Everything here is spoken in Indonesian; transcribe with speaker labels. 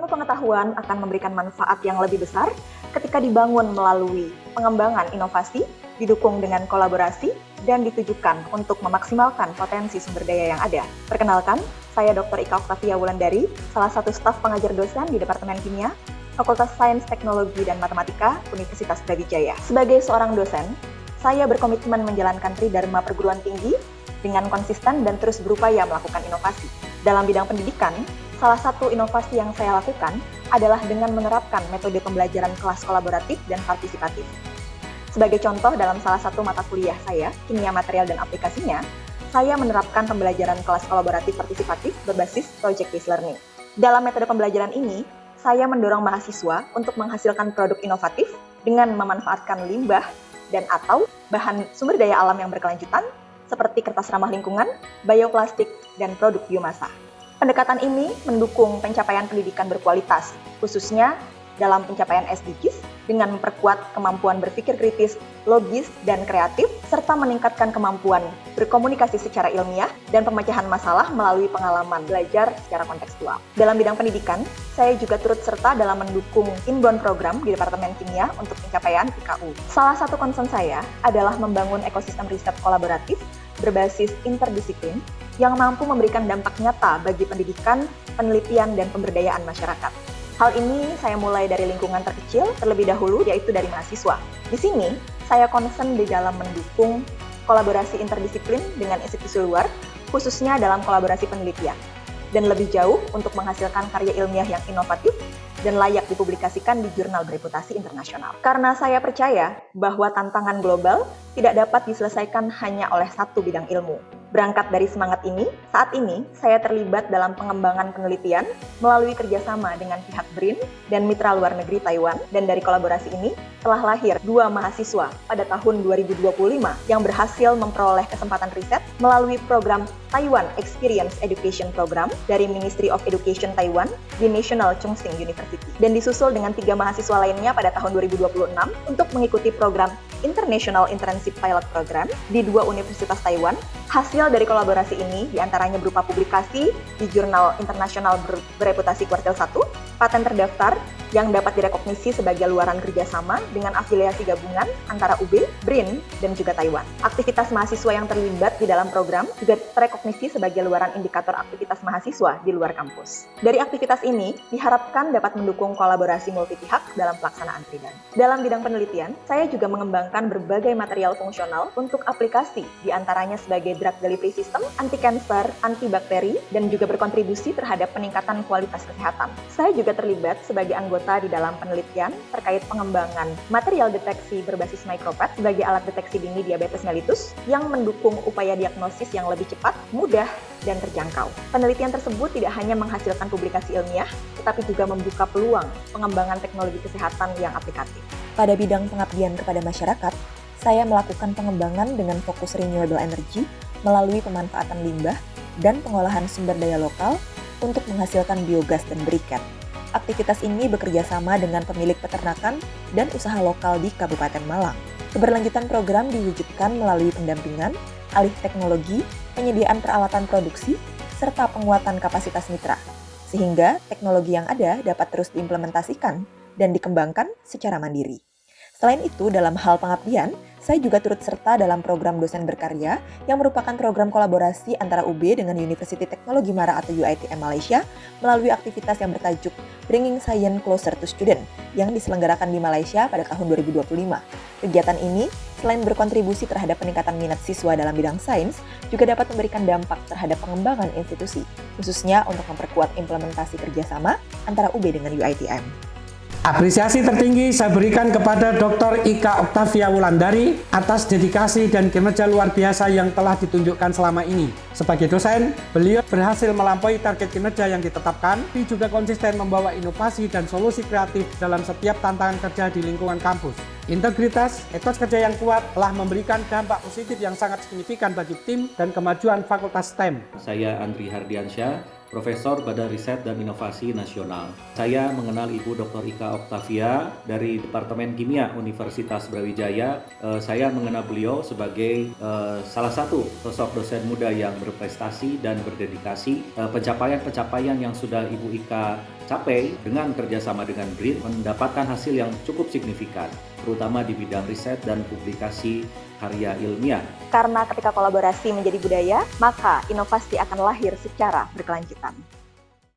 Speaker 1: Ilmu pengetahuan akan memberikan manfaat yang lebih besar ketika dibangun melalui pengembangan inovasi, didukung dengan kolaborasi, dan ditujukan untuk memaksimalkan potensi sumber daya yang ada. Perkenalkan, saya Dr. Ika Oktavia Wulandari, salah satu staf pengajar dosen di Departemen Kimia, Fakultas Sains, Teknologi, dan Matematika, Universitas Brawijaya. Sebagai seorang dosen, saya berkomitmen menjalankan tridharma perguruan tinggi dengan konsisten dan terus berupaya melakukan inovasi. Dalam bidang pendidikan, salah satu inovasi yang saya lakukan adalah dengan menerapkan metode pembelajaran kelas kolaboratif dan partisipatif. Sebagai contoh, dalam salah satu mata kuliah saya, Kimia Material dan Aplikasinya, saya menerapkan pembelajaran kelas kolaboratif partisipatif berbasis project-based learning. Dalam metode pembelajaran ini, saya mendorong mahasiswa untuk menghasilkan produk inovatif dengan memanfaatkan limbah dan atau bahan sumber daya alam yang berkelanjutan seperti kertas ramah lingkungan, bioplastik, dan produk biomasa. Pendekatan ini mendukung pencapaian pendidikan berkualitas, khususnya dalam pencapaian SDGs dengan memperkuat kemampuan berpikir kritis, logis, dan kreatif, serta meningkatkan kemampuan berkomunikasi secara ilmiah dan pemecahan masalah melalui pengalaman belajar secara kontekstual. Dalam bidang pendidikan, saya juga turut serta dalam mendukung inbound program di Departemen Kimia untuk pencapaian IKU. Salah satu concern saya adalah membangun ekosistem riset kolaboratif berbasis interdisiplin yang mampu memberikan dampak nyata bagi pendidikan, penelitian, dan pemberdayaan masyarakat. Hal ini saya mulai dari lingkungan terkecil terlebih dahulu, yaitu dari mahasiswa. Di sini, saya concern di dalam mendukung kolaborasi interdisiplin dengan institusi luar, khususnya dalam kolaborasi penelitian, dan lebih jauh untuk menghasilkan karya ilmiah yang inovatif dan layak dipublikasikan di jurnal bereputasi internasional. Karena saya percaya bahwa tantangan global tidak dapat diselesaikan hanya oleh satu bidang ilmu. Berangkat dari semangat ini, saat ini saya terlibat dalam pengembangan penelitian melalui kerjasama dengan pihak BRIN dan mitra luar negeri Taiwan, dan dari kolaborasi ini telah lahir 2 mahasiswa pada tahun 2025 yang berhasil memperoleh kesempatan riset melalui program Taiwan Experience Education Program dari Ministry of Education Taiwan di National Chung-Sing University, dan disusul dengan 3 mahasiswa lainnya pada tahun 2026 untuk mengikuti program International Internship Pilot Program di 2 universitas Taiwan. Hasil dari kolaborasi ini diantaranya berupa publikasi di jurnal internasional bereputasi kuartil 1, paten terdaftar yang dapat direkognisi sebagai luaran kerjasama dengan afiliasi gabungan antara UB, BRIN, dan juga Taiwan. Aktivitas mahasiswa yang terlibat di dalam program juga terekognisi sebagai luaran indikator aktivitas mahasiswa di luar kampus. Dari aktivitas ini, diharapkan dapat mendukung kolaborasi multi pihak dalam pelaksanaan tridharma. Dalam bidang penelitian, saya juga mengembangkan berbagai material fungsional untuk aplikasi, diantaranya sebagai drug delivery system, anti-cancer, anti-bakteri, dan juga berkontribusi terhadap peningkatan kualitas kesehatan. Saya juga terlibat sebagai anggota di dalam penelitian terkait pengembangan material deteksi berbasis micropad sebagai alat deteksi dini diabetes mellitus yang mendukung upaya diagnosis yang lebih cepat, mudah, dan terjangkau. Penelitian tersebut tidak hanya menghasilkan publikasi ilmiah, tetapi juga membuka peluang pengembangan teknologi kesehatan yang aplikatif.
Speaker 2: Pada bidang pengabdian kepada masyarakat, saya melakukan pengembangan dengan fokus renewable energy melalui pemanfaatan limbah dan pengolahan sumber daya lokal untuk menghasilkan biogas dan briket. Aktivitas ini bekerja sama dengan pemilik peternakan dan usaha lokal di Kabupaten Malang. Keberlanjutan program diwujudkan melalui pendampingan, alih teknologi, penyediaan peralatan produksi, serta penguatan kapasitas mitra, sehingga teknologi yang ada dapat terus diimplementasikan dan dikembangkan secara mandiri. Selain itu, dalam hal pengabdian, saya juga turut serta dalam program dosen berkarya yang merupakan program kolaborasi antara UB dengan University Teknologi Mara atau UITM Malaysia melalui aktivitas yang bertajuk Bringing Science Closer to Student yang diselenggarakan di Malaysia pada tahun 2025. Kegiatan ini, selain berkontribusi terhadap peningkatan minat siswa dalam bidang sains, juga dapat memberikan dampak terhadap pengembangan institusi, khususnya untuk memperkuat implementasi kerjasama antara UB dengan UITM.
Speaker 3: Apresiasi tertinggi saya berikan kepada Dr. Ika Oktavia Wulandari atas dedikasi dan kinerja luar biasa yang telah ditunjukkan selama ini. Sebagai dosen, beliau berhasil melampaui target kinerja yang ditetapkan, tapi juga konsisten membawa inovasi dan solusi kreatif dalam setiap tantangan kerja di lingkungan kampus. Integritas, etos kerja yang kuat telah memberikan dampak positif yang sangat signifikan bagi tim dan kemajuan Fakultas STEM.
Speaker 4: Saya Andri Hardiansyah Profesor Badan Riset dan Inovasi Nasional. Saya mengenal Ibu Dr. Ika Oktavia dari Departemen Kimia Universitas Brawijaya. Saya mengenal beliau sebagai salah satu sosok dosen muda yang berprestasi dan berdedikasi. Pencapaian-pencapaian yang sudah Ibu Ika capai dengan kerjasama dengan BRIN mendapatkan hasil yang cukup signifikan, terutama di bidang riset dan publikasi karya ilmiah.
Speaker 1: Karena ketika kolaborasi menjadi budaya, maka inovasi akan lahir secara berkelanjutan.